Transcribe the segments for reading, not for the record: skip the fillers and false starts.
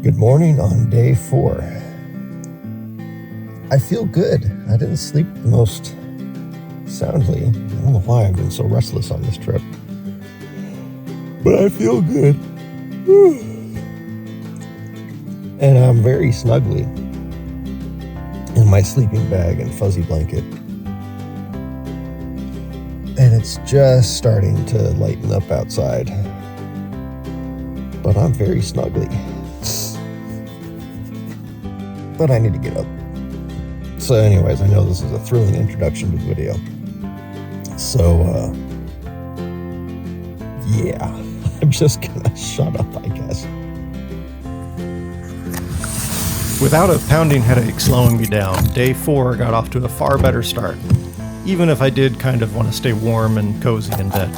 Good morning on day 4. I feel good. I didn't sleep the most soundly. I don't know why I've been so restless on this trip, but I feel good. And I'm very snugly in my sleeping bag and fuzzy blanket. And it's just starting to lighten up outside, but I'm very snugly. But I need to get up. So anyways, I know this is a thrilling introduction to the video. So, yeah, I'm just gonna shut up, I guess. Without a pounding headache slowing me down, day 4 got off to a far better start, even if I did kind of want to stay warm and cozy in bed.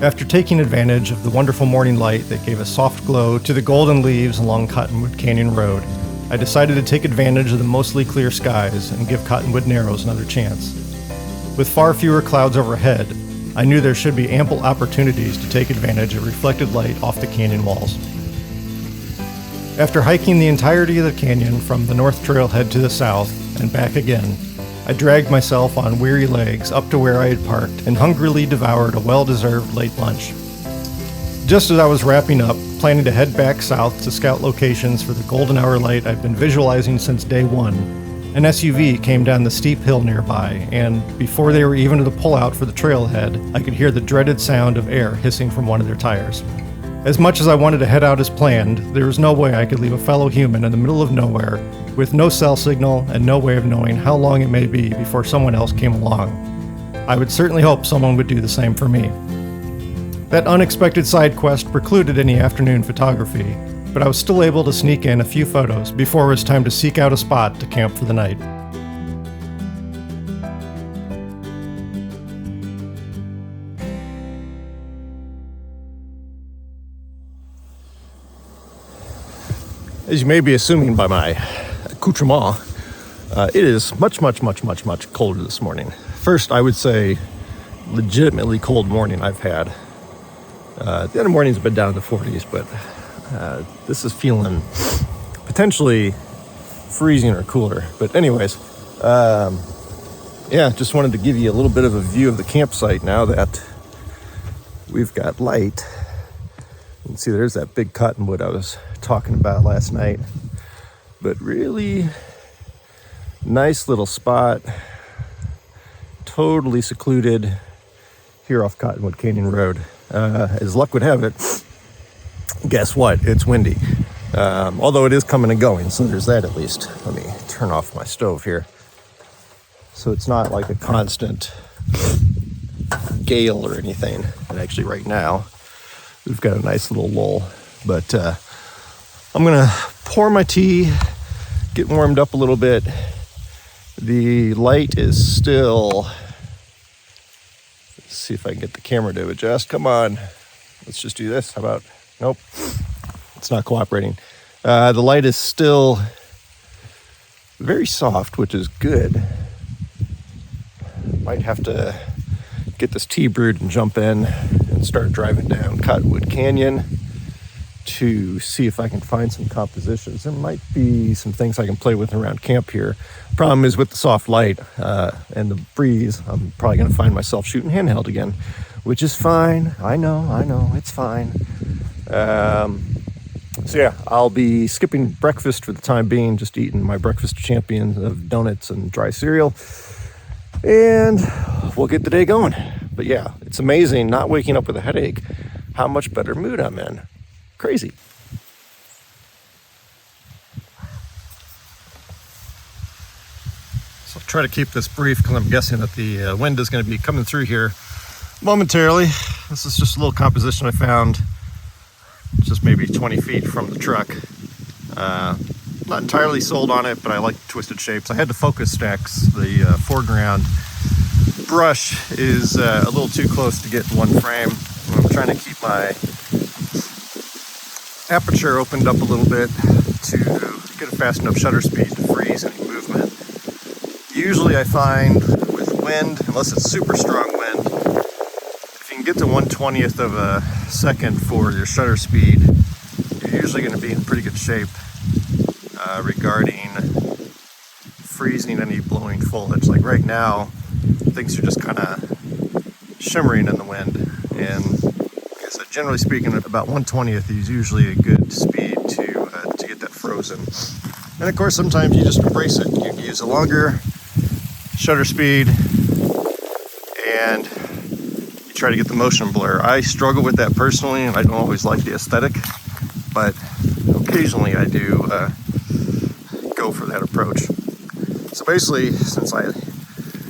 After taking advantage of the wonderful morning light that gave a soft glow to the golden leaves along Cottonwood Canyon Road, I decided to take advantage of the mostly clear skies and give Cottonwood Narrows another chance. With far fewer clouds overhead, I knew there should be ample opportunities to take advantage of reflected light off the canyon walls. After hiking the entirety of the canyon from the north trailhead to the south and back again, I dragged myself on weary legs up to where I had parked and hungrily devoured a well-deserved late lunch. Just as I was wrapping up, planning to head back south to scout locations for the golden hour light I've been visualizing since day 1, an SUV came down the steep hill nearby, and before they were even to the pullout for the trailhead, I could hear the dreaded sound of air hissing from one of their tires. As much as I wanted to head out as planned, there was no way I could leave a fellow human in the middle of nowhere with no cell signal and no way of knowing how long it may be before someone else came along. I would certainly hope someone would do the same for me. That unexpected side quest precluded any afternoon photography, but I was still able to sneak in a few photos before it was time to seek out a spot to camp for the night. As you may be assuming by my accoutrement, it is much colder this morning. First, I would say legitimately cold morning I've had. The other mornings have been down in the 40s, but this is feeling potentially freezing or cooler. But anyways, yeah, just wanted to give you a little bit of a view of the campsite now that we've got light. You can see there's that big cottonwood I was talking about last night. But really nice little spot, totally secluded here off Cottonwood Canyon Road. As luck would have it, guess what? It's windy. Although it is coming and going, so there's that at least. Let me turn off my stove here. So it's not like a constant gale or anything. And actually right now, we've got a nice little lull. But I'm gonna pour my tea, get warmed up a little bit. The light is still... see if I can get the camera to adjust. Come on. Let's just do this. How about... nope. It's not cooperating. The light is still very soft, which is good. Might have to get this tea brewed and jump in and start driving down Cottonwood Canyon to see if I can find some compositions. There might be some things I can play with around camp here. Problem is with the soft light and the breeze, I'm probably going to find myself shooting handheld again, which is fine. I know, it's fine. So yeah, I'll be skipping breakfast for the time being, just eating my breakfast champion of donuts and dry cereal, and we'll get the day going. But yeah, it's amazing not waking up with a headache, how much better mood I'm in. Crazy. So I'll try to keep this brief because I'm guessing that the wind is going to be coming through here momentarily. This is just a little composition I found just maybe 20 feet from the truck. Not entirely sold on it, but I like twisted shapes. I had to focus stacks. The foreground brush is a little too close to get in one frame. I'm trying to keep my aperture opened up a little bit to get a fast enough shutter speed to freeze any movement. Usually I find with wind, unless it's super strong wind, if you can get to 1/20th of a second for your shutter speed, you're usually going to be in pretty good shape regarding freezing any blowing foliage. Like right now, things are just kind of shimmering in the wind, and like I said, generally speaking, about 1/20th is usually a good speed to get that frozen. And of course, sometimes you just embrace it. You can use a longer shutter speed, and you try to get the motion blur. I struggle with that personally, and I don't always like the aesthetic, but occasionally I do go for that approach. So basically, since I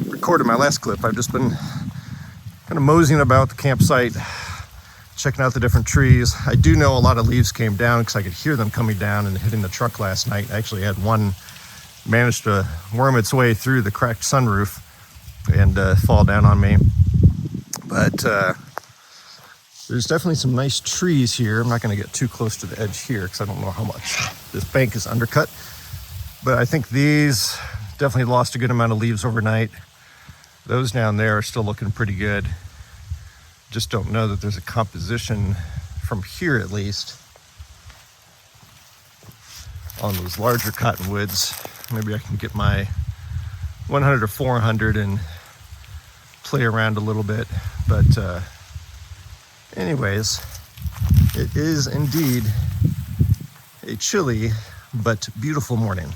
recorded my last clip, I've just been kind of moseying about the campsite, checking out the different trees. I do know a lot of leaves came down because I could hear them coming down and hitting the truck last night. I actually had one manage to worm its way through the cracked sunroof and fall down on me. But there's definitely some nice trees here. I'm not going to get too close to the edge here because I don't know how much this bank is undercut. But I think these definitely lost a good amount of leaves overnight. Those down there are still looking pretty good. Just don't know that there's a composition from here, at least, on those larger cottonwoods. Maybe I can get my 100 or 400 and play around a little bit. But anyways, it is indeed a chilly but beautiful morning.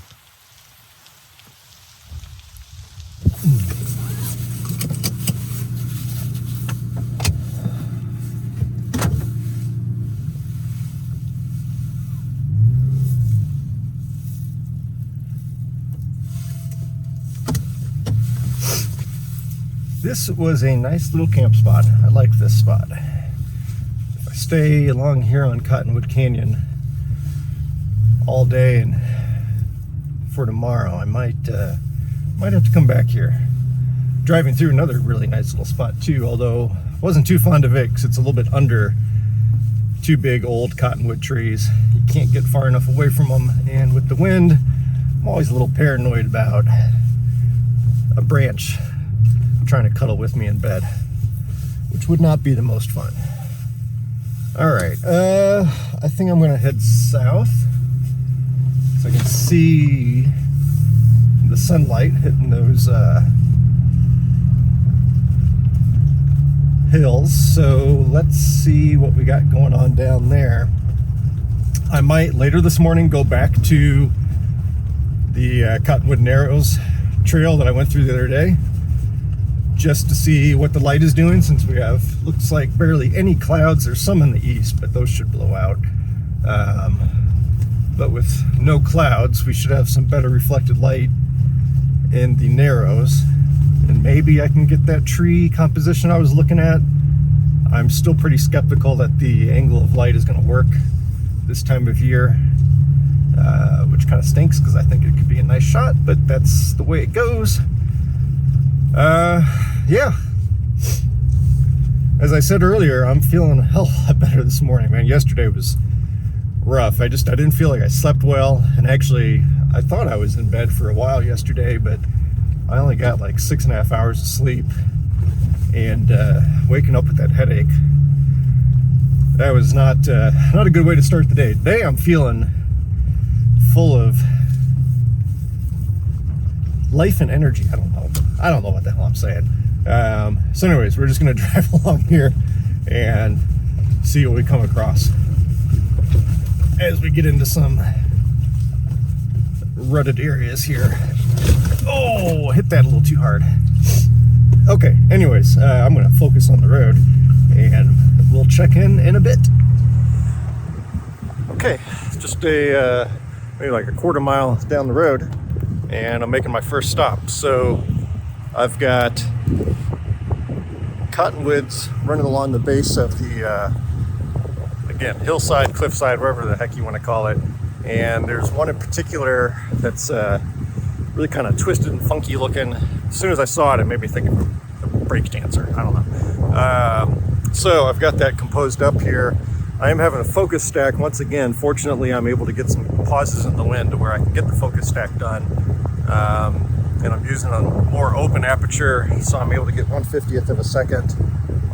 This was a nice little camp spot. I like this spot. If I stay along here on Cottonwood Canyon all day and for tomorrow, I might have to come back here. Driving through another really nice little spot too, although I wasn't too fond of it because it's a little bit under two big old cottonwood trees. You can't get far enough away from them, and with the wind, I'm always a little paranoid about a branch trying to cuddle with me in bed, which would not be the most fun. All right, I think I'm gonna head south so I can see the sunlight hitting those hills. So let's see what we got going on down there. I might later this morning go back to the Cottonwood Narrows trail that I went through the other day, just to see what the light is doing, since we have, looks like, barely any clouds. There's some in the east, but those should blow out. But with no clouds, we should have some better reflected light in the Narrows, and maybe I can get that tree composition I was looking at. I'm still pretty skeptical that the angle of light is going to work this time of year, which kind of stinks because I think it could be a nice shot, but that's the way it goes. Yeah, as I said earlier, I'm feeling a hell of a lot better this morning, man. Yesterday was rough. I didn't feel like I slept well, and actually I thought I was in bed for a while yesterday, but I only got like 6.5 hours of sleep, and waking up with that headache, that was not a good way to start the day. Today I'm feeling full of life and energy. I don't know what the hell I'm saying. So anyways, we're just gonna drive along here and see what we come across as we get into some rutted areas here. Oh, hit that a little too hard. Okay, anyways, I'm gonna focus on the road and we'll check in a bit. Okay, just maybe like a quarter mile down the road, and I'm making my first stop. So I've got cottonwoods running along the base of the, again, hillside, cliffside, wherever the heck you want to call it. And there's one in particular that's really kind of twisted and funky looking. As soon as I saw it, it made me think of a break dancer. I don't know. So I've got that composed up here. I am having a focus stack once again. Fortunately, I'm able to get some pauses in the wind to where I can get the focus stack done. And I'm using a more open aperture, so I'm able to get 1/50th of a second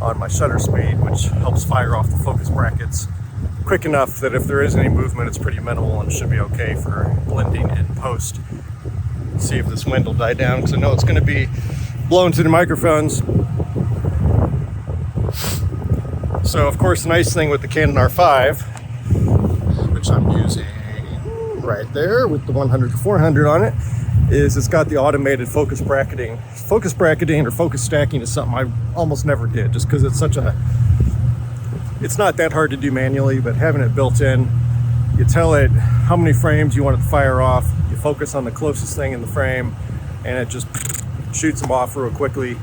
on my shutter speed, which helps fire off the focus brackets quick enough that if there is any movement, it's pretty minimal and should be okay for blending in post. Let's see if this wind will die down, because I know it's going to be blowing through the microphones. So of course, the nice thing with the Canon R5, which I'm using right there with the 100 to 400 on it, is it's got the automated focus bracketing. Focus bracketing or focus stacking is something I almost never did, just because it's it's not that hard to do manually, but having it built in, you tell it how many frames you want it to fire off, you focus on the closest thing in the frame, and it just shoots them off real quickly.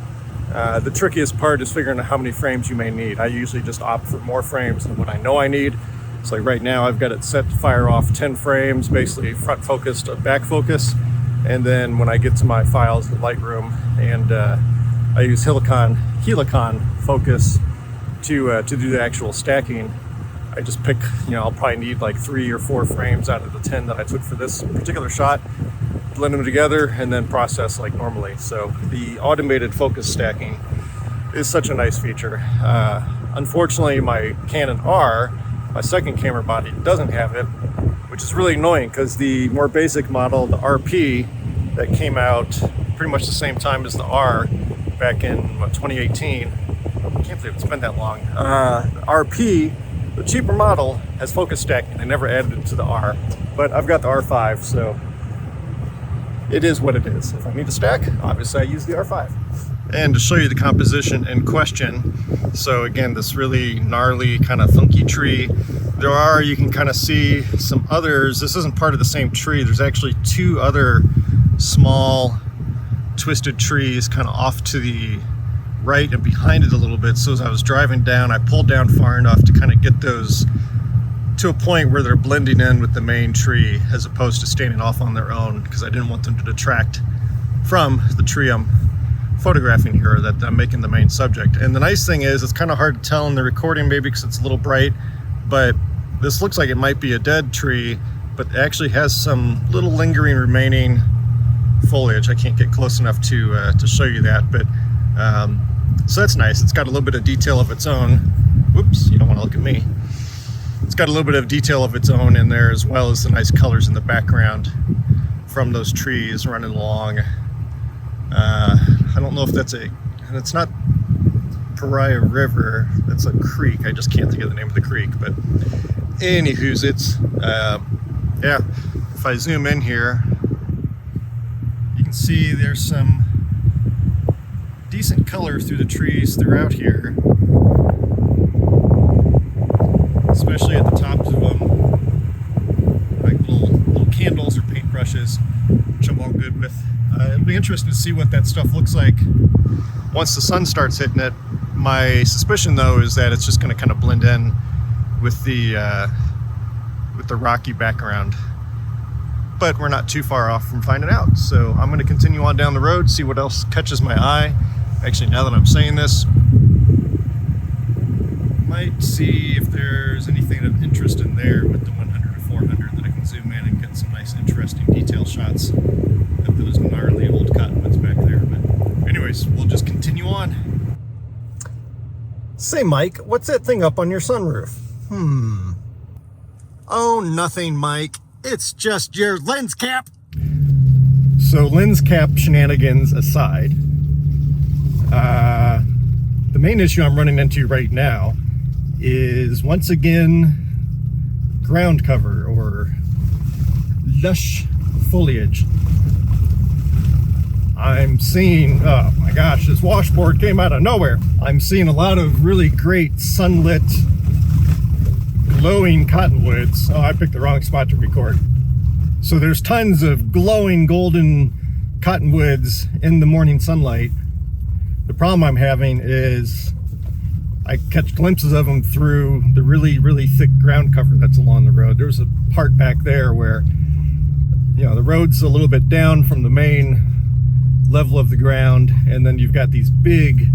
The trickiest part is figuring out how many frames you may need. I usually just opt for more frames than what I know I need. So like right now I've got it set to fire off 10 frames, basically front focus to back focus. And then when I get to my files in Lightroom, and I use Helicon focus to do the actual stacking, I just pick, I'll probably need like 3 or 4 frames out of the 10 that I took for this particular shot, blend them together, and then process like normally. So the automated focus stacking is such a nice feature. Unfortunately, my Canon R, my second camera body, doesn't have it, which is really annoying, because the more basic model, the RP, that came out pretty much the same time as the R back in 2018. I can't believe it's been that long. RP, the cheaper model, has focus stacking. They never added it to the R, but I've got the R5, so it is what it is. If I need to stack, obviously I use the R5. And to show you the composition in question, so again, this really gnarly, kind of funky tree. You can kind of see some others. This isn't part of the same tree. There's actually 2 other small twisted trees kind of off to the right and behind it a little bit. So as I was driving down, I pulled down far enough to kind of get those to a point where they're blending in with the main tree, as opposed to standing off on their own, because I didn't want them to detract from the tree I'm photographing here, that I'm making the main subject. And the nice thing is, it's kind of hard to tell in the recording, maybe because it's a little bright, but this looks like it might be a dead tree, but it actually has some little lingering remaining foliage. I can't get close enough to show you that, but so that's nice. It's got a little bit of detail of its own. Whoops, you don't want to look at me. It's got a little bit of detail of its own in there, as well as the nice colors in the background from those trees running along. I don't know if it's not Pariah River, that's a creek. I just can't think of the name of the creek, but anywho's, yeah, if I zoom in here, you can see there's some decent color through the trees throughout here, especially at the tops of them, like little candles or paintbrushes, which I'm all good with. It'll be interesting to see what that stuff looks like once the sun starts hitting it. My suspicion, though, is that it's just going to kind of blend in with the rocky background. But we're not too far off from finding out. So I'm going to continue on down the road, see what else catches my eye. Actually, now that I'm saying this, might see if there's anything of interest in there with the 100 to 400 that I can zoom in and get some nice, interesting detail shots of those gnarly old cottonwoods back there. But anyways, we'll just continue on. Say, Mike, what's that thing up on your sunroof? Oh, nothing, Mike. It's just your lens cap. So lens cap shenanigans aside, the main issue I'm running into right now is, once again, ground cover or lush foliage. I'm seeing, oh my gosh, this washboard came out of nowhere. I'm seeing a lot of really great sunlit, glowing cottonwoods. Oh, I picked the wrong spot to record. So there's tons of glowing golden cottonwoods in the morning sunlight. The problem I'm having is I catch glimpses of them through the really, really thick ground cover that's along the road. There's a part back there where, the road's a little bit down from the main level of the ground, and then you've got these big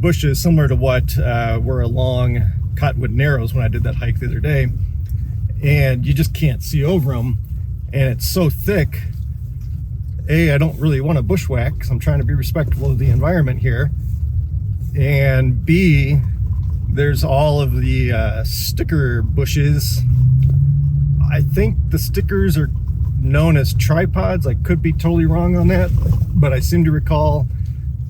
bushes similar to what were along Cottonwood Narrows when I did that hike the other day, and you just can't see over them, and it's so thick. I don't really want to bushwhack because I'm trying to be respectful of the environment here, and B, There's all of the sticker bushes. I think the stickers are known as tripods. I could be totally wrong on that, but I seem to recall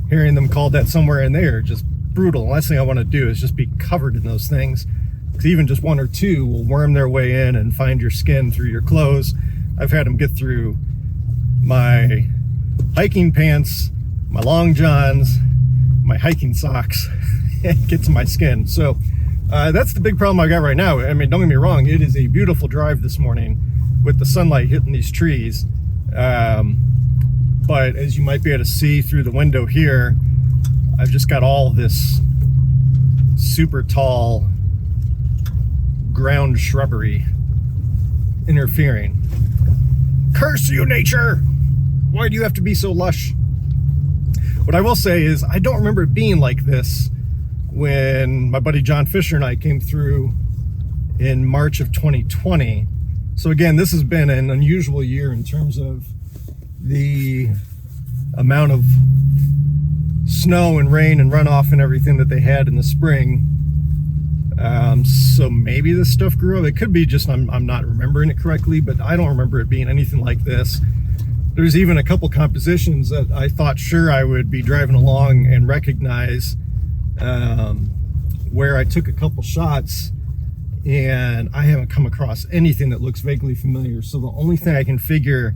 hearing them called that somewhere, and they are just brutal. The last thing I want to do is just be covered in those things, because even just one or two will worm their way in and find your skin through your clothes. I've had them get through my hiking pants, my long johns, my hiking socks, and get to my skin. So that's the big problem I got right now. I mean, don't get me wrong, it is a beautiful drive this morning with the sunlight hitting these trees. But as you might be able to see through the window here, I've just got all this super tall ground shrubbery interfering. Curse you, nature! Why do you have to be so lush? What I will say is, I don't remember it being like this when my buddy John Fisher and I came through in March of 2020. So again, this has been an unusual year in terms of the amount of snow and rain and runoff and everything that they had in the spring. So maybe this stuff grew up. It could be just I'm not remembering it correctly, but I don't remember it being anything like this. There's even a couple compositions that I thought sure I would be driving along and recognize, where I took a couple shots and I haven't come across anything that looks vaguely familiar. So the only thing I can figure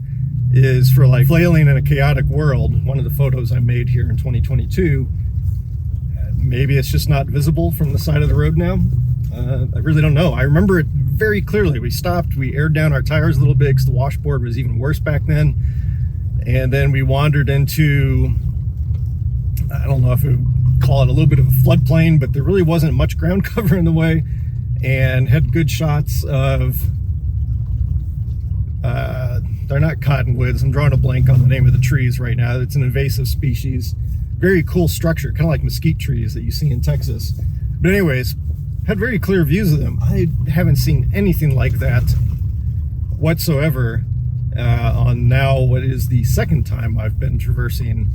is for like flailing in a chaotic world, one of the photos I made here in 2022, maybe it's just not visible from the side of the road now. I really don't know. I remember it very clearly. We stopped, we aired down our tires a little bit because the washboard was even worse back then. And then we wandered into, I don't know if we would call it a little bit of a floodplain, but there really wasn't much ground cover in the way, and had good shots of, they're not cottonwoods. I'm drawing a blank on the name of the trees right now. It's an invasive species. Very cool structure, kind of like mesquite trees that you see in Texas. But anyways, had very clear views of them. I haven't seen anything like that whatsoever on now what is the second time I've been traversing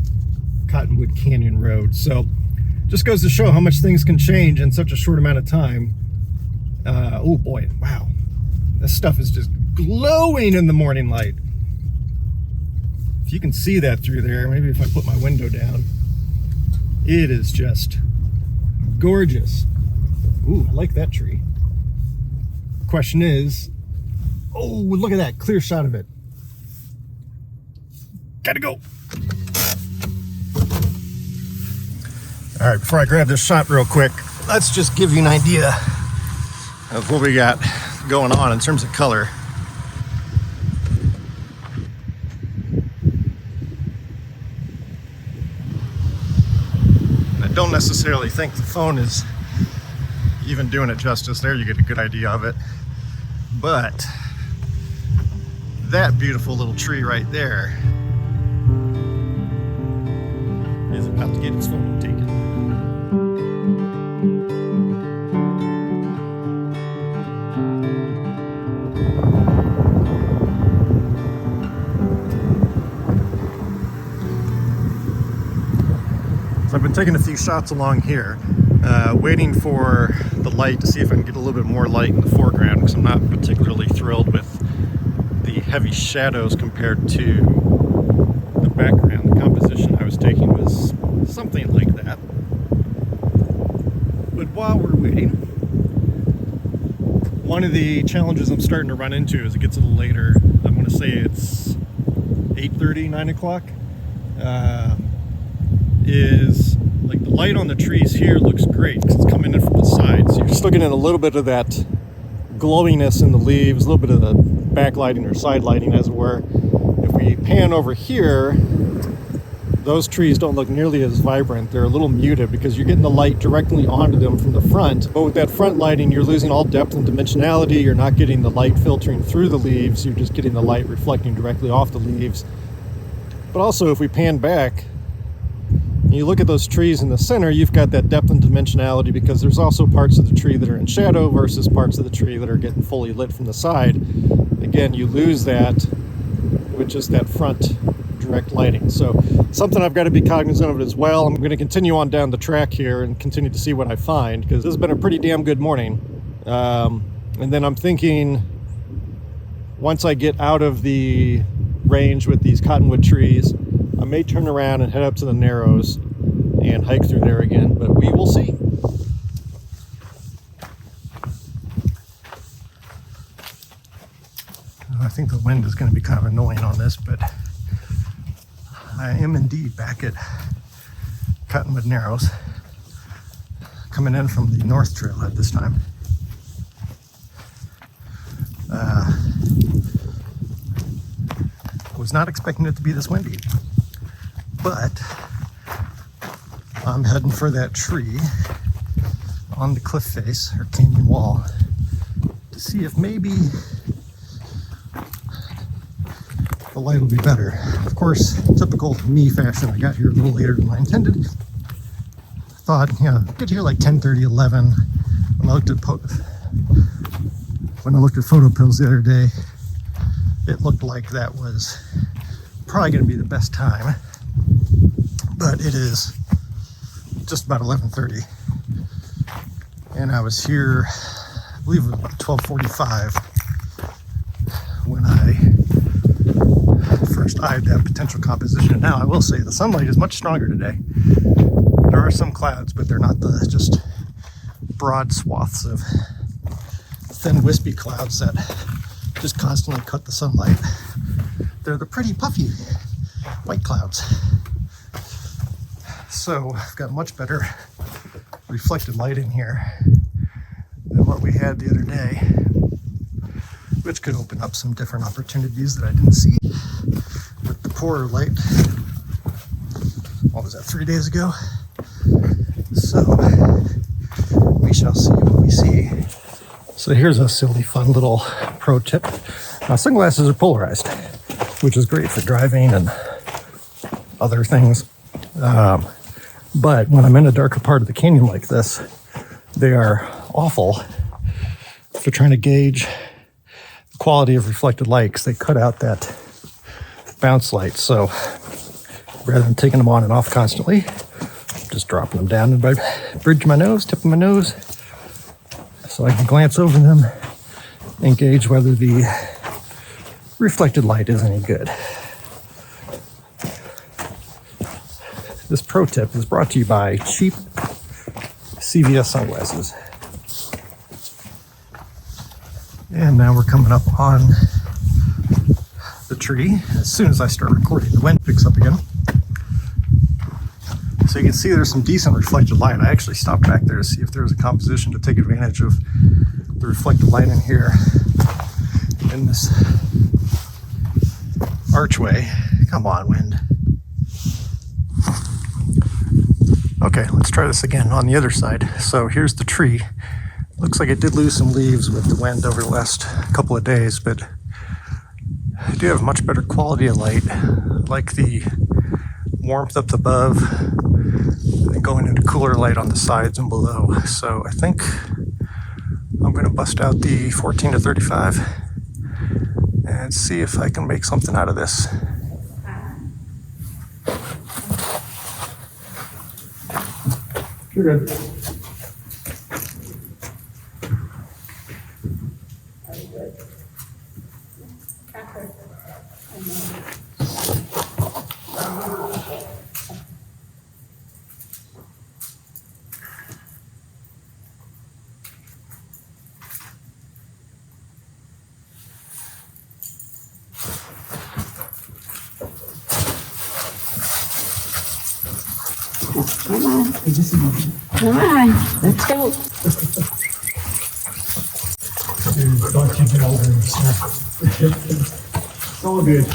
Cottonwood Canyon Road. So just goes to show how much things can change in such a short amount of time. Oh boy, wow. This stuff is just glowing in the morning light. If you can see that through there, maybe if I put my window down, it is just gorgeous. Ooh, I like that tree. Question is, oh, look at that clear shot of it. Gotta go. All right, before I grab this shot real quick, let's just give you an idea of what we got going on in terms of color. And I don't necessarily think the phone is even doing it justice. There you get a good idea of it. But that beautiful little tree right there is about to get its photo taken. So I've been taking a few shots along here, waiting for the light to see if I can get a little bit more light in the foreground, because I'm not particularly thrilled with the heavy shadows compared to the background. The composition I was taking was something like that. But while we're waiting, one of the challenges I'm starting to run into as it gets a little later, I want to say it's 8:30, 9 o'clock, is like the light on the trees here looks great because it's coming in from the side. So you're still getting a little bit of that glowiness in the leaves, a little bit of the backlighting or side lighting as it were. If we pan over here, those trees don't look nearly as vibrant. They're a little muted because you're getting the light directly onto them from the front. But with that front lighting, you're losing all depth and dimensionality. You're not getting the light filtering through the leaves. You're just getting the light reflecting directly off the leaves. But also, if we pan back, and you look at those trees in the center, you've got that depth and dimensionality because there's also parts of the tree that are in shadow versus parts of the tree that are getting fully lit from the side. Again, you lose that with just that front direct lighting. So something I've got to be cognizant of as well. I'm going to continue on down the track here and continue to see what I find, because this has been a pretty damn good morning. And then I'm thinking, once I get out of the range with these cottonwood trees, I may turn around and head up to the Narrows and hike through there again, but we will see. I think the wind is going to be kind of annoying on this, but I am indeed back at Cottonwood Narrows, coming in from the North Trail at this time. Was not expecting it to be this windy, but I'm heading for that tree on the cliff face or canyon wall to see if maybe the light will be better. Of course, typical me fashion, I got here a little later than I intended. Thought, get here like 10:30, 11. When I looked at photo pills the other day, it looked like that was probably going to be the best time, but it is just about 11:30, and I was here, I believe it was about 12:45 when I first eyed that potential composition. And now I will say the sunlight is much stronger today. There are some clouds, but they're not the just broad swaths of thin wispy clouds that just constantly cut the sunlight. They're the pretty puffy white clouds. So I've got much better reflected light in here than what we had the other day, which could open up some different opportunities that I didn't see with the poorer light. What was that, 3 days ago? So we shall see what we see. So here's a silly, fun little pro tip. Sunglasses are polarized, which is great for driving and other things. But when I'm in a darker part of the canyon like this, they are awful for trying to gauge the quality of reflected light, because they cut out that bounce light. So rather than taking them on and off constantly, just dropping them down and by bridge my nose, tip of my nose, so I can glance over them and gauge whether the reflected light is any good. This pro tip is brought to you by cheap CVS sunglasses. And now we're coming up on the tree. As soon as I start recording, the wind picks up again. So you can see there's some decent reflected light. I actually stopped back there to see if there was a composition to take advantage of the reflected light in here in this archway. Come on, wind. Okay, let's try this again on the other side. So here's the tree. Looks like it did lose some leaves with the wind over the last couple of days, but I do have much better quality of light. I like the warmth up above and going into cooler light on the sides and below. So I think I'm going to bust out the 14 to 35 and see if I can make something out of this. You're good. Come on. Come on. Let's go. Dude, don't you get older and stuff. It's all good.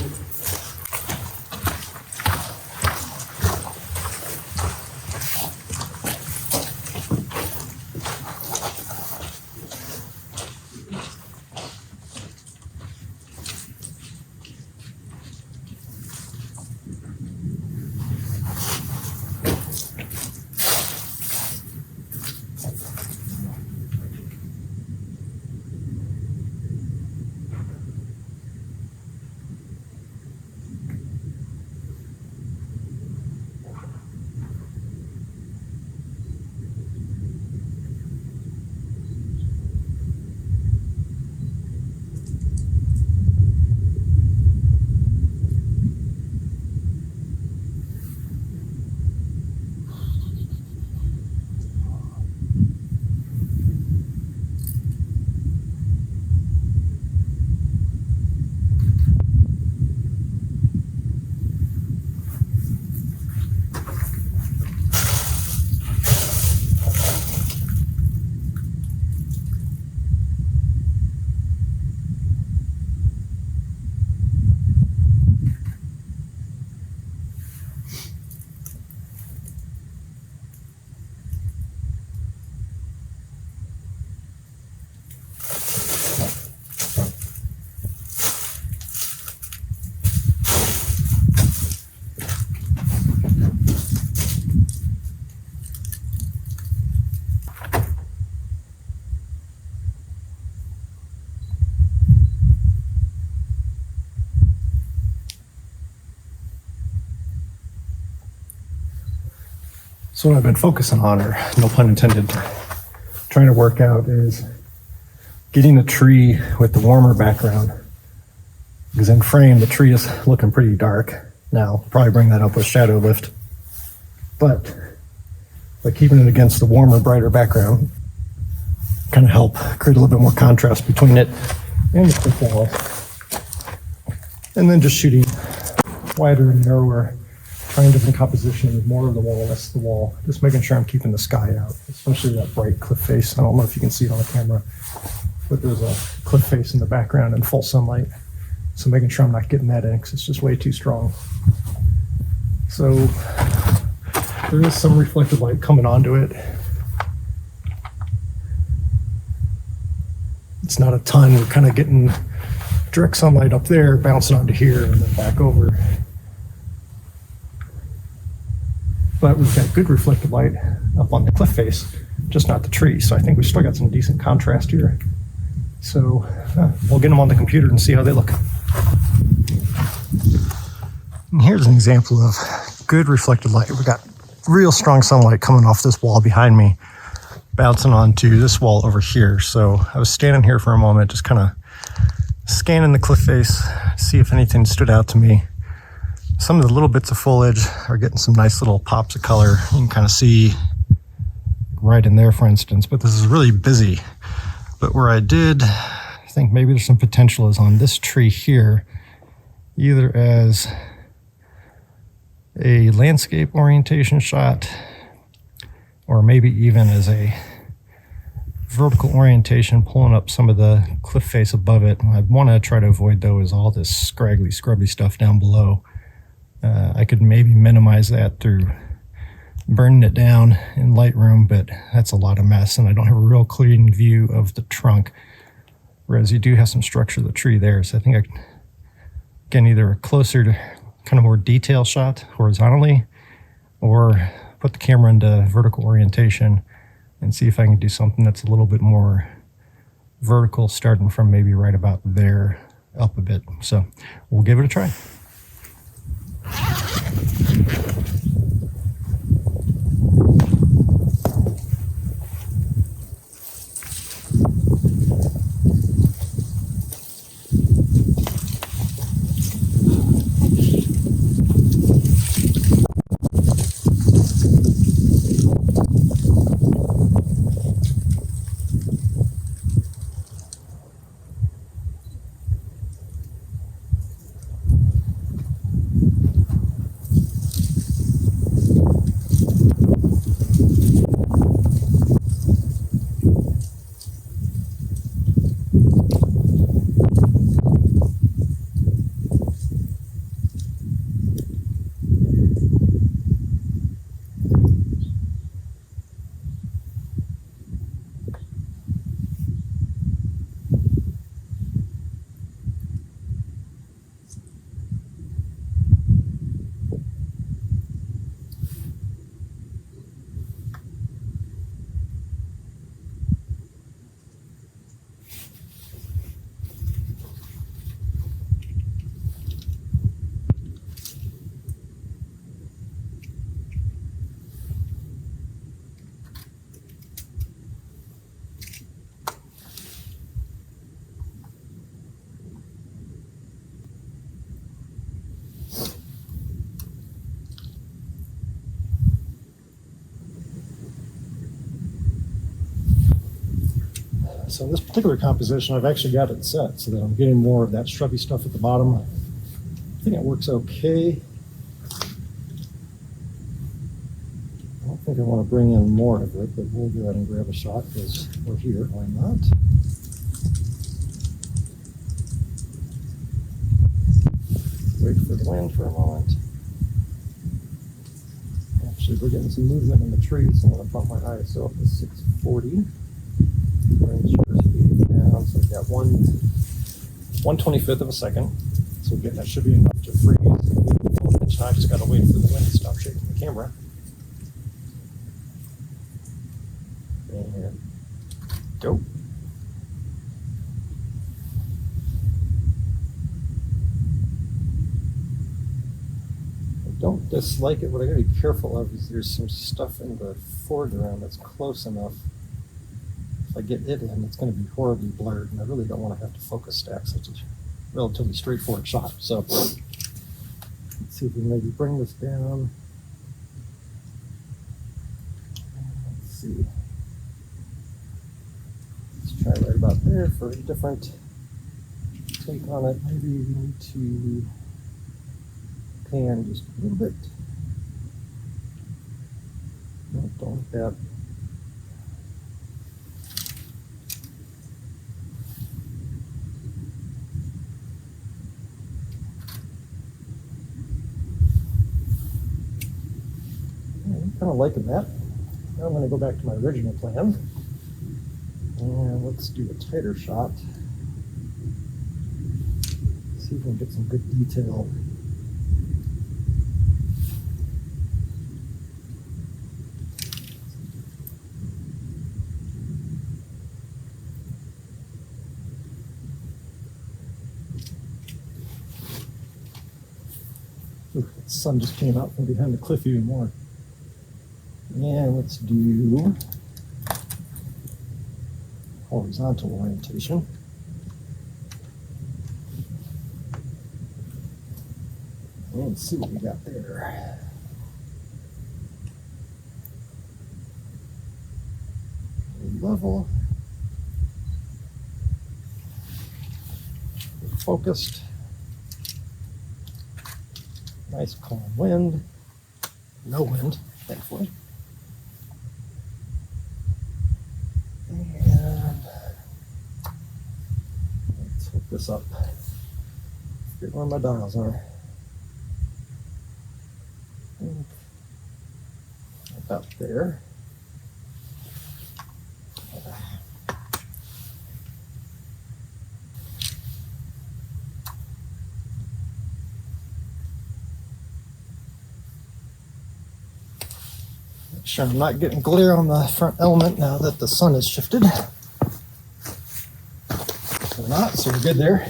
So what I've been focusing on, or no pun intended, trying to work out is getting a tree with the warmer background. Because in frame, the tree is looking pretty dark. Now, probably bring that up with shadow lift. But by keeping it against the warmer, brighter background, kind of help create a little bit more contrast between it and the cliff walls. And then just shooting wider and narrower, trying different compositions, more of the wall, less the wall. Just making sure I'm keeping the sky out, especially that bright cliff face. I don't know if you can see it on the camera, but there's a cliff face in the background in full sunlight. So making sure I'm not getting that in because it's just way too strong. So there is some reflected light coming onto it. It's not a ton. We're kind of getting direct sunlight up there, bouncing onto here and then back over. But we've got good reflected light up on the cliff face, just not the tree. So I think we've still got some decent contrast here. So we'll get them on the computer and see how they look. And here's an example of good reflected light. We've got real strong sunlight coming off this wall behind me, bouncing onto this wall over here. So I was standing here for a moment, just kind of scanning the cliff face, see if anything stood out to me. Some of the little bits of foliage are getting some nice little pops of color. You can kind of see right in there, for instance, but this is really busy. But where I did think maybe there's some potential is on this tree here, either as a landscape orientation shot, or maybe even as a vertical orientation, pulling up some of the cliff face above it. I want to try to avoid, though, is all this scraggly, scrubby stuff down below. I could maybe minimize that through burning it down in Lightroom, but that's a lot of mess, and I don't have a real clean view of the trunk, whereas you do have some structure of the tree there. So I think I can, again, either a closer to kind of more detail shot horizontally, or put the camera into vertical orientation and see if I can do something that's a little bit more vertical, starting from maybe right about there up a bit. So we'll give it a try. So in this particular composition, I've actually got it set so that I'm getting more of that shrubby stuff at the bottom. I think it works okay. I don't think I want to bring in more of it, but we'll go ahead and grab a shot because we're here. Why not? Wait for the wind for a moment. Actually, we're getting some movement in the trees, so I'm going to bump my ISO up to 640. Bring shutter speed down, so we've got 1/25th of a second. So again, that should be enough to freeze. I just got to wait for the wind to stop shaking the camera. And go. don't dislike it. What I gotta be careful of is there's some stuff in the foreground that's close enough. If I get it in, it's gonna be horribly blurred, and I really don't want to have to focus stack such a relatively straightforward shot. So let's see if we can maybe bring this down. Let's see. Let's try right about there for a different take on it. Maybe we need to pan just a little bit. No, don't like that. I'm kind of liking that. Now I'm going to go back to my original plan. And let's do a tighter shot. See if we can get some good detail. Ooh, the sun just came out from behind the cliff even more. And let's do horizontal orientation. And see what we got there. Level. Focused. Nice calm wind. No wind, thankfully. And let's hook this up. Forget where my dials are. About there. Make sure I'm not getting glare on the front element now that the sun has shifted. We're not, so we're good there.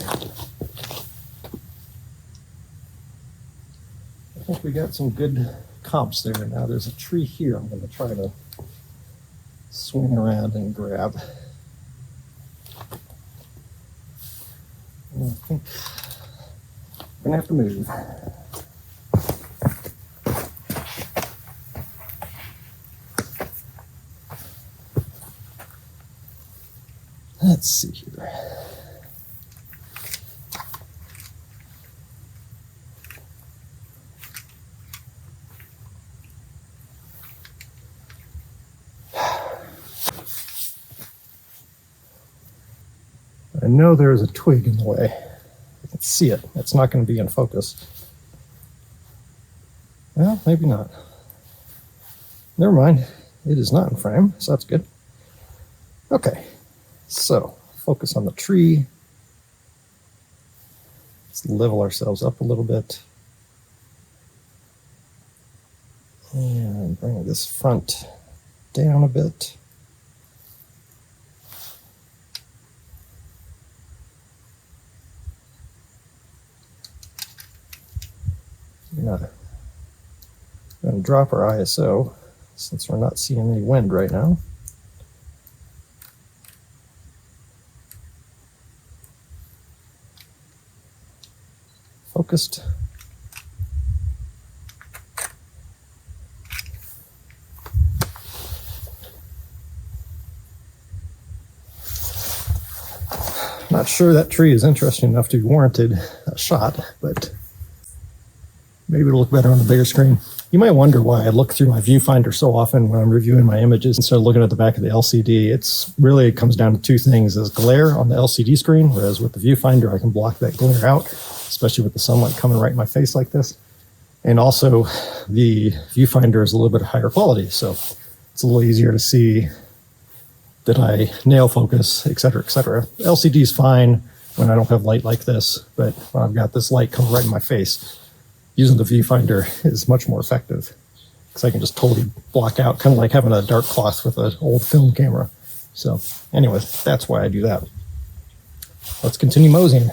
I think we got some good comps there. Now there's a tree here I'm going to try to swing around and grab. And I think I'm going to have to move. Let's see here. I know there is a twig in the way. I can see it. It's not going to be in focus. Well, maybe not. Never mind. It is not in frame, so that's good. Okay, so focus on the tree. Let's level ourselves up a little bit. And bring this front down a bit. We're going to drop our ISO since we're not seeing any wind right now. Focused. Not sure that tree is interesting enough to be warranted a shot, but maybe it'll look better on the bigger screen. You might wonder why I look through my viewfinder so often when I'm reviewing my images instead of looking at the back of the LCD. It comes down to two things. There's glare on the LCD screen, whereas with the viewfinder, I can block that glare out, especially with the sunlight coming right in my face like this. And also the viewfinder is a little bit higher quality, so it's a little easier to see that I nail focus, et cetera, et cetera. LCD is fine when I don't have light like this, but when I've got this light coming right in my face, using the viewfinder is much more effective because I can just totally block out, kind of like having a dark cloth with an old film camera. So anyways, that's why I do that. Let's continue moseying.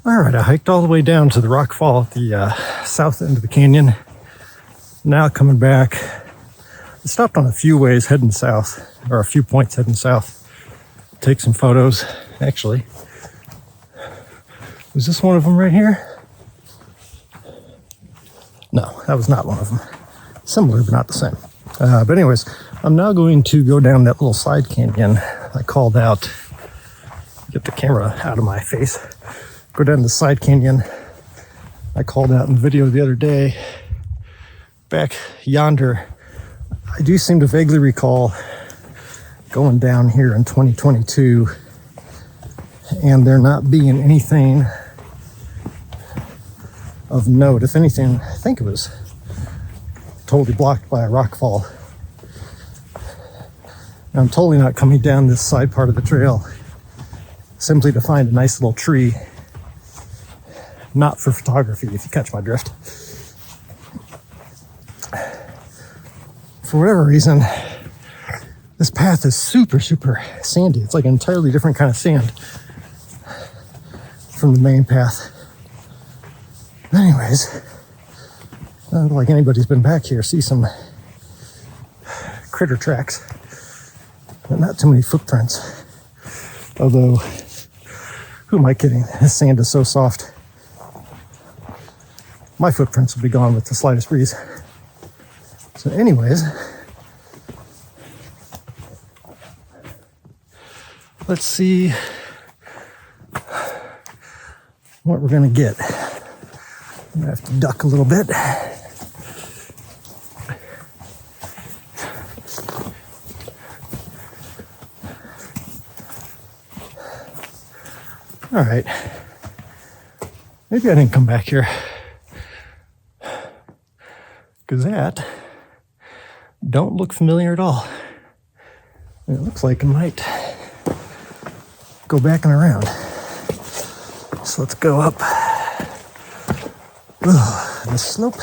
All right, I hiked all the way down to the rock fall at the south end of the canyon. Now coming back, I stopped on a few ways heading south, or a few points heading south. Take some photos. Actually, was this one of them right here? No, that was not one of them. Similar, but not the same. But anyways, I'm now going to go down that little side canyon I called out. Get the camera out of my face. Go down the side canyon I called out in the video the other day. Back yonder, I do seem to vaguely recall going down here in 2022 and there not being anything of note. If anything, I think it was totally blocked by a rock fall. Now, I'm totally not coming down this side part of the trail simply to find a nice little tree. Not for photography, if you catch my drift. For whatever reason, this path is super sandy. It's like an entirely different kind of sand from the main path. Anyways, I don't like anybody's been back here. See some critter tracks, but not too many footprints. Although, who am I kidding? This sand is so soft. My footprints will be gone with the slightest breeze. So anyways, let's see what we're gonna get. I'm gonna have to duck a little bit. All right, maybe I didn't come back here because that don't look familiar at all. And it looks like it might go back and around. So let's go up the slope.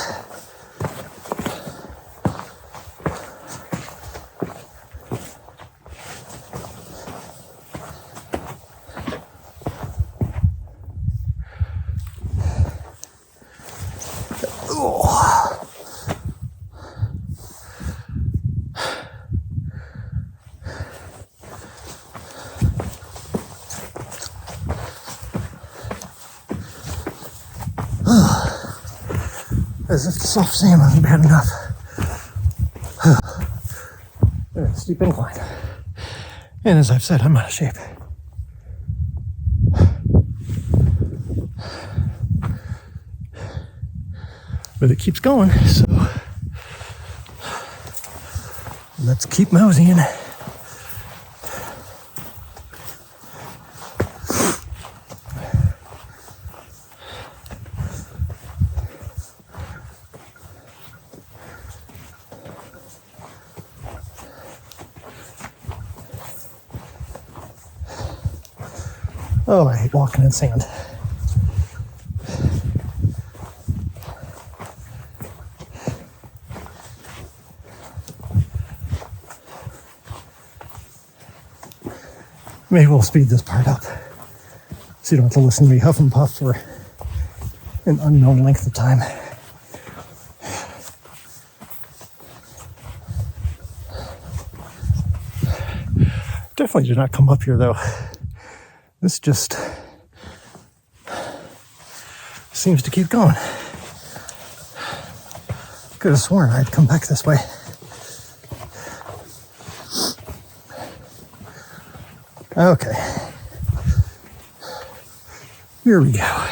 As if the soft sand wasn't bad enough. There's a steep incline. And as I've said, I'm out of shape. But it keeps going, so let's keep moseying. Oh, I hate walking in sand. Maybe we'll speed this part up so you don't have to listen to me huff and puff for an unknown length of time. Definitely did not come up here though. This just seems to keep going. Could have sworn I'd come back this way. Okay. Here we go.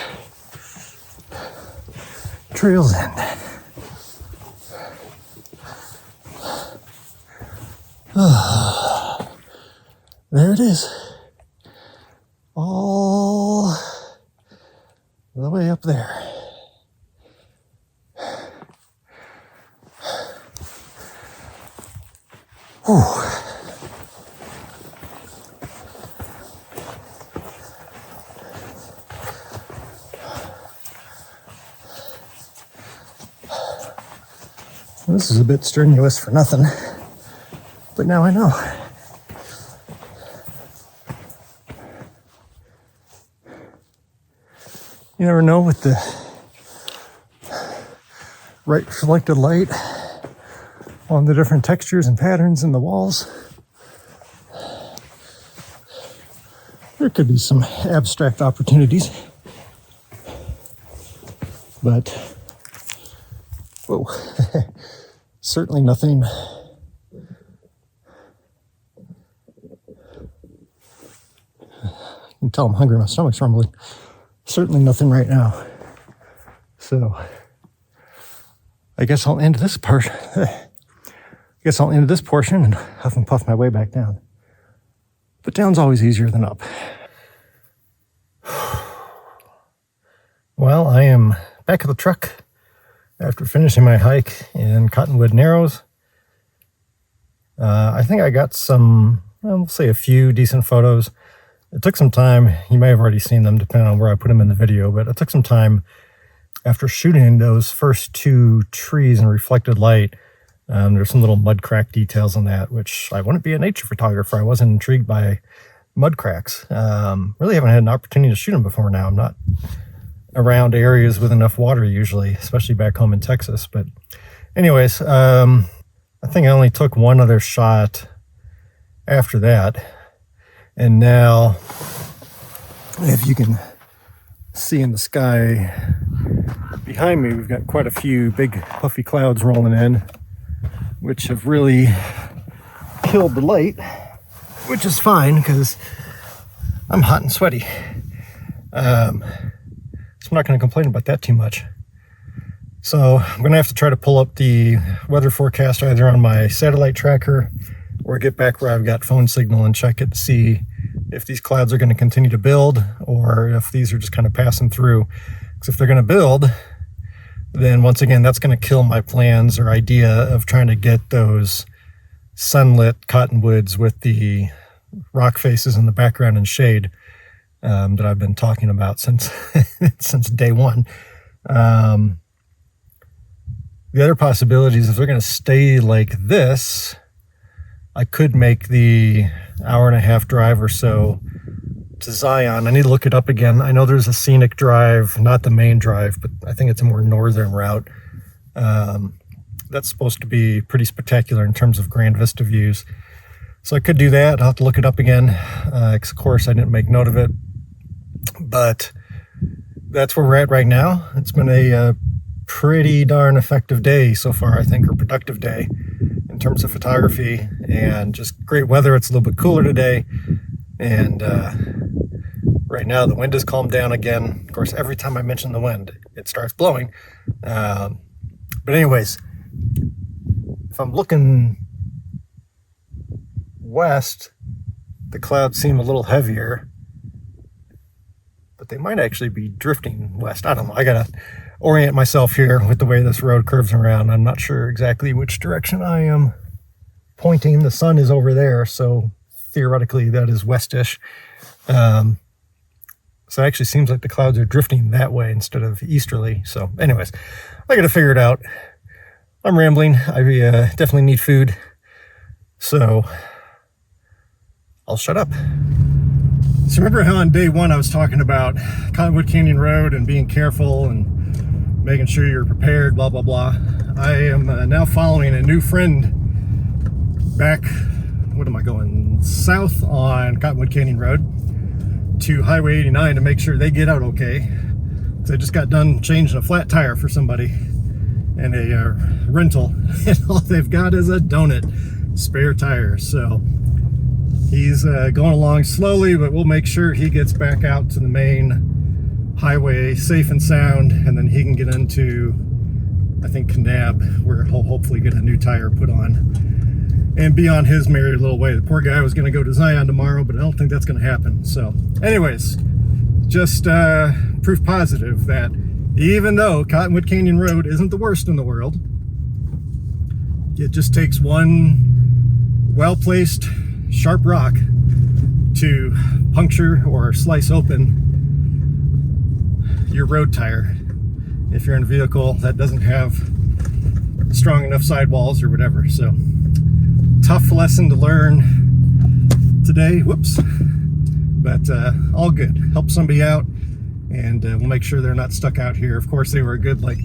Trail's end. There it is. All the way up there. Whew. This is a bit strenuous for nothing, but now I know. You never know with the right selected light on the different textures and patterns in the walls. There could be some abstract opportunities, but whoa, certainly nothing I can tell I'm hungry, my stomach's rumbling. Certainly nothing right now. So I guess I'll end this part. I guess I'll end this portion and huff and puff my way back down. But down's always easier than up. Well, I am back at the truck after finishing my hike in Cottonwood Narrows. I think I got some, we'll say a few decent photos. It took some time. You may have already seen them depending on where I put them in the video, but it took some time after shooting those first two trees in reflected light. There's some little mud crack details on that, which I wouldn't be a nature photographer. I wasn't intrigued by mud cracks. Really haven't had an opportunity to shoot them before now. I'm not around areas with enough water usually, especially back home in Texas. But anyways, I think I only took one other shot after that. And now, if you can see in the sky behind me, we've got quite a few big puffy clouds rolling in, which have really killed the light, which is fine because I'm hot and sweaty. So I'm not going to complain about that too much. So I'm going to have to try to pull up the weather forecast either on my satellite tracker or get back where I've got phone signal and check it to see if these clouds are going to continue to build or if these are just kind of passing through. Because if they're going to build, then once again, that's going to kill my plans or idea of trying to get those sunlit cottonwoods with the rock faces in the background and shade that I've been talking about since since day one. The other possibility is if they're going to stay like this, I could make the hour-and-a-half drive or so to Zion. I need to look it up again. I know there's a scenic drive, not the main drive, but I think it's a more northern route. That's supposed to be pretty spectacular in terms of grand vista views. So I could do that. I'll have to look it up again. Of course, I didn't make note of it. But that's where we're at right now. It's been a pretty darn effective day so far, I think, or productive day in terms of photography, and just great weather. It's a little bit cooler today, and right now the wind has calmed down again. Of course, every time I mention the wind, it starts blowing. But anyways, if I'm looking west, the clouds seem a little heavier, but they might actually be drifting west. I don't know. I gotta orient myself here with the way this road curves around. I'm not sure exactly which direction I am pointing. The sun is over there, so theoretically that is westish. So it actually seems like the clouds are drifting that way instead of easterly. So anyways, I gotta figure it out. I'm rambling. I definitely need food, so I'll shut up. So remember how on day one I was talking about Cottonwood Canyon Road and being careful and making sure you're prepared, blah, blah, blah. I am now following a new friend back, what am I going, south on Cottonwood Canyon Road to Highway 89 to make sure they get out okay. So I just got done changing a flat tire for somebody in a rental, and all they've got is a donut spare tire. So he's going along slowly, but we'll make sure he gets back out to the main highway safe and sound, and then he can get into, I think, Kanab, where he'll hopefully get a new tire put on and be on his merry little way. The poor guy was going to go to Zion tomorrow, but I don't think that's going to happen. So anyways, just proof positive that even though Cottonwood Canyon Road isn't the worst in the world, it just takes one well-placed sharp rock to puncture or slice open your road tire if you're in a vehicle that doesn't have strong enough sidewalls or whatever. So tough lesson to learn today, whoops, but all good. Help somebody out, and we'll make sure they're not stuck out here. Of course, they were a good like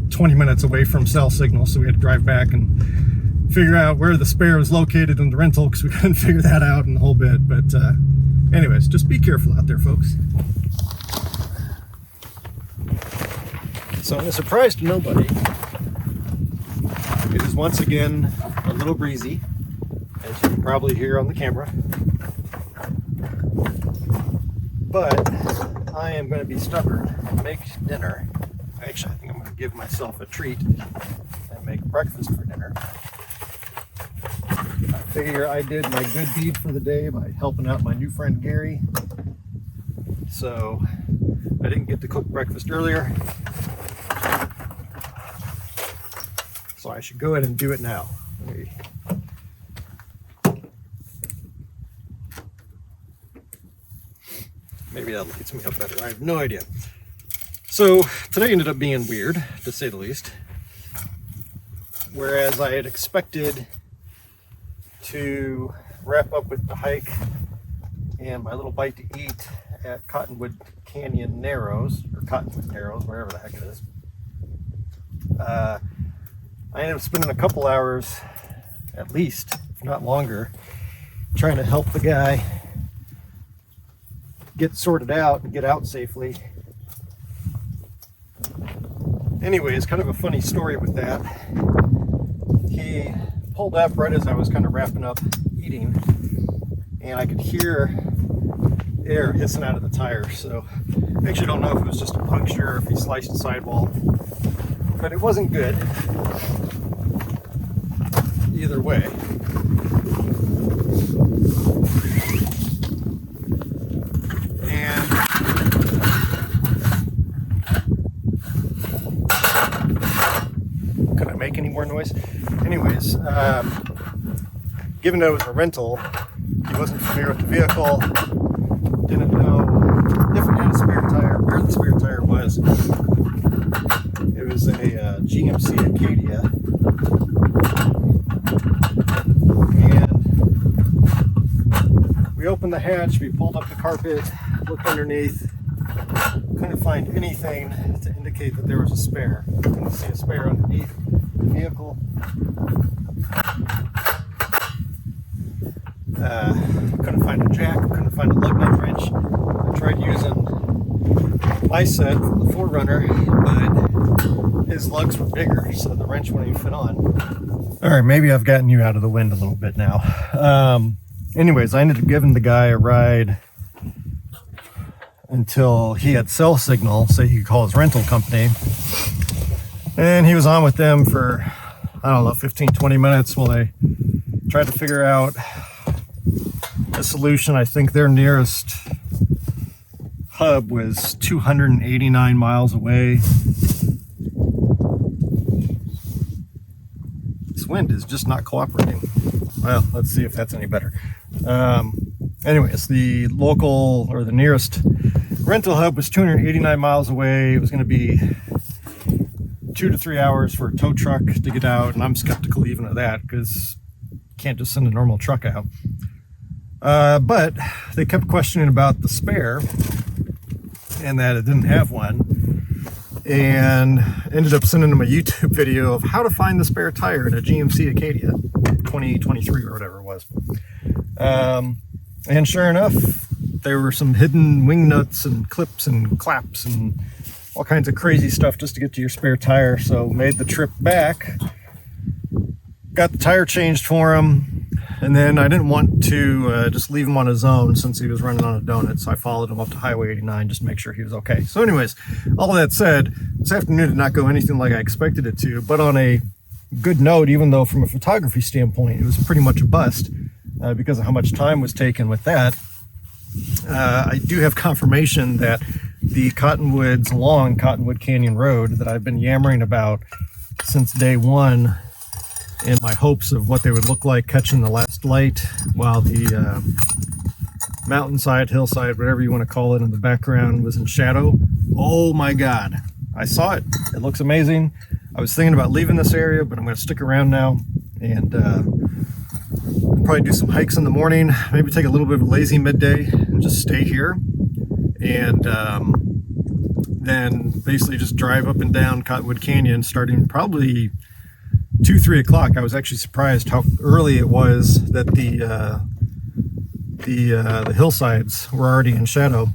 20 minutes away from cell signal, so we had to drive back and figure out where the spare was located in the rental, because we couldn't figure that out in the whole bit. But anyways, just be careful out there, folks. So, in a surprise to nobody, it is once again a little breezy, as you can probably hear on the camera. But I am going to be stubborn and make dinner. Actually, I think I'm going to give myself a treat and make breakfast for dinner. I figure I did my good deed for the day by helping out my new friend Gary. So I didn't get to cook breakfast earlier, so I should go ahead and do it now. Maybe that lights me up better. I have no idea. So today ended up being weird, to say the least. Whereas I had expected to wrap up with the hike and my little bite to eat at Cottonwood Canyon Narrows, or Cottonwood Narrows, wherever the heck it is. I ended up spending a couple hours, at least, if not longer, trying to help the guy get sorted out and get out safely. Anyways, kind of a funny story with that. He pulled up right as I was kind of wrapping up eating, and I could hear air hissing out of the tire. So I actually don't know if it was just a puncture or if he sliced the sidewall, but it wasn't good either way. And could I make any more noise? Anyways, given that it was a rental, he wasn't familiar with the vehicle, didn't know if it had a spare tire, where the spare tire was. It was a GMC Acadia, and we opened the hatch, we pulled up the carpet, looked underneath, couldn't find anything to indicate that there was a spare. Couldn't see a spare underneath the vehicle. Couldn't find a jack, couldn't find a lug nut wrench. I tried using my set from the 4Runner, but his lugs were bigger, so the wrench wouldn't even fit on. Alright, maybe I've gotten you out of the wind a little bit now. Anyways, I ended up giving the guy a ride until he had cell signal, so he could call his rental company. And he was on with them for, I don't know, 15-20 minutes while they tried to figure out a solution. I think their nearest hub was 289 miles away. This wind is just not cooperating. Well, let's see if that's any better. Anyways, the local, or the nearest rental hub was 289 miles away. It was going to be 2 to 3 hours for a tow truck to get out, and I'm skeptical even of that, because you can't just send a normal truck out. But they kept questioning about the spare and that it didn't have one, and ended up sending them a YouTube video of how to find the spare tire in a GMC Acadia 2023 or whatever it was. And sure enough, there were some hidden wing nuts and clips and claps and all kinds of crazy stuff just to get to your spare tire. So made the trip back, got the tire changed for him, and then I didn't want to just leave him on his own since he was running on a donut, so I followed him up to Highway 89 just to make sure he was okay. So anyways, all that said, this afternoon did not go anything like I expected it to, but on a good note, even though from a photography standpoint it was pretty much a bust because of how much time was taken with that. I do have confirmation that the Cottonwoods along Cottonwood Canyon Road that I've been yammering about since day one in my hopes of what they would look like catching the last light while the mountainside, hillside, whatever you want to call it, in the background was in shadow. Oh my God, I saw it. It looks amazing. I was thinking about leaving this area, but I'm going to stick around now and probably do some hikes in the morning, maybe take a little bit of a lazy midday and just stay here and then basically just drive up and down Cottonwood Canyon starting probably 2-3 o'clock. I was actually surprised how early it was that the hillsides were already in shadow.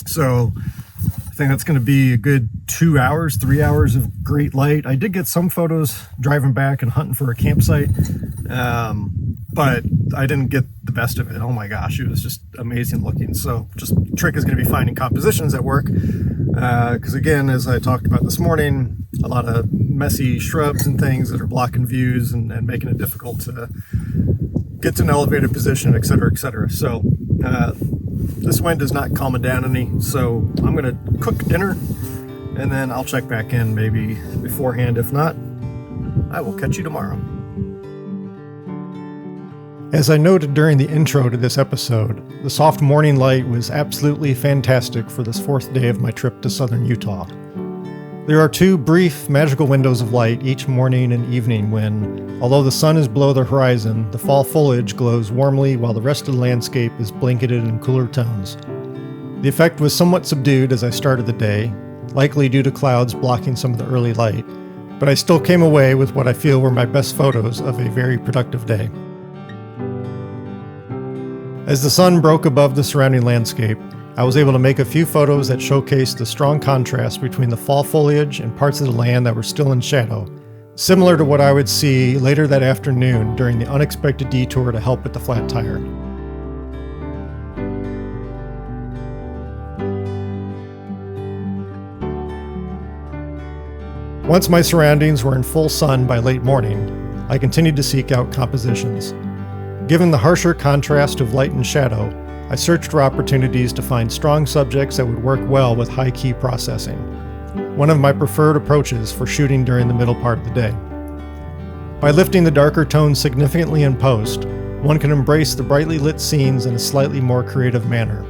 So I think that's going to be a good 2 hours, 3 hours of great light. I did get some photos driving back and hunting for a campsite, but I didn't get the best of it. Oh my gosh, it was just amazing looking. So just trick is going to be finding compositions that work, because again, as I talked about this morning, a lot of messy shrubs and things that are blocking views and making it difficult to get to an elevated position, et cetera, et cetera. So this wind is not calming down any, so I'm going to cook dinner and then I'll check back in maybe beforehand. If not, I will catch you tomorrow. As I noted during the intro to this episode, the soft morning light was absolutely fantastic for this fourth day of my trip to southern Utah. There are two brief, magical windows of light each morning and evening when, although the sun is below the horizon, the fall foliage glows warmly while the rest of the landscape is blanketed in cooler tones. The effect was somewhat subdued as I started the day, likely due to clouds blocking some of the early light, but I still came away with what I feel were my best photos of a very productive day. As the sun broke above the surrounding landscape, I was able to make a few photos that showcased the strong contrast between the fall foliage and parts of the land that were still in shadow, similar to what I would see later that afternoon during the unexpected detour to help with the flat tire. Once my surroundings were in full sun by late morning, I continued to seek out compositions. Given the harsher contrast of light and shadow, I searched for opportunities to find strong subjects that would work well with high-key processing, one of my preferred approaches for shooting during the middle part of the day. By lifting the darker tones significantly in post, one can embrace the brightly lit scenes in a slightly more creative manner.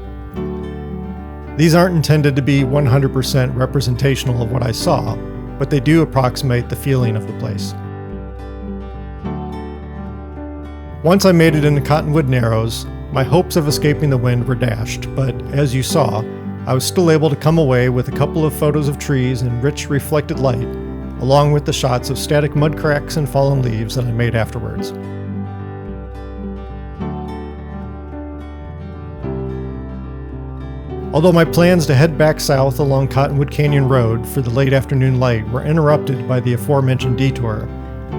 These aren't intended to be 100% representational of what I saw, but they do approximate the feeling of the place. Once I made it into Cottonwood Narrows, my hopes of escaping the wind were dashed, but as you saw, I was still able to come away with a couple of photos of trees in rich reflected light, along with the shots of static mud cracks and fallen leaves that I made afterwards. Although my plans to head back south along Cottonwood Canyon Road for the late afternoon light were interrupted by the aforementioned detour,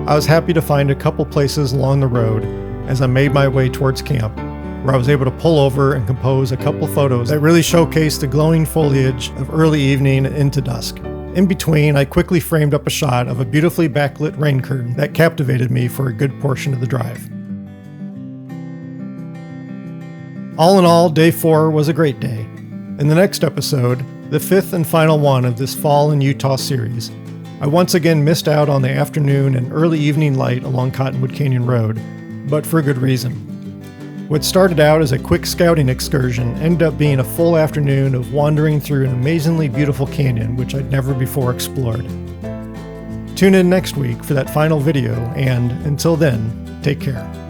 I was happy to find a couple places along the road as I made my way towards camp, where I was able to pull over and compose a couple photos that really showcased the glowing foliage of early evening into dusk. In between, I quickly framed up a shot of a beautifully backlit rain curtain that captivated me for a good portion of the drive. All in all, day 4 was a great day. In the next episode, the fifth and final one of this Fall in Utah series, I once again missed out on the afternoon and early evening light along Cottonwood Canyon Road, but for a good reason. What started out as a quick scouting excursion ended up being a full afternoon of wandering through an amazingly beautiful canyon which I'd never before explored. Tune in next week for that final video, and until then, take care.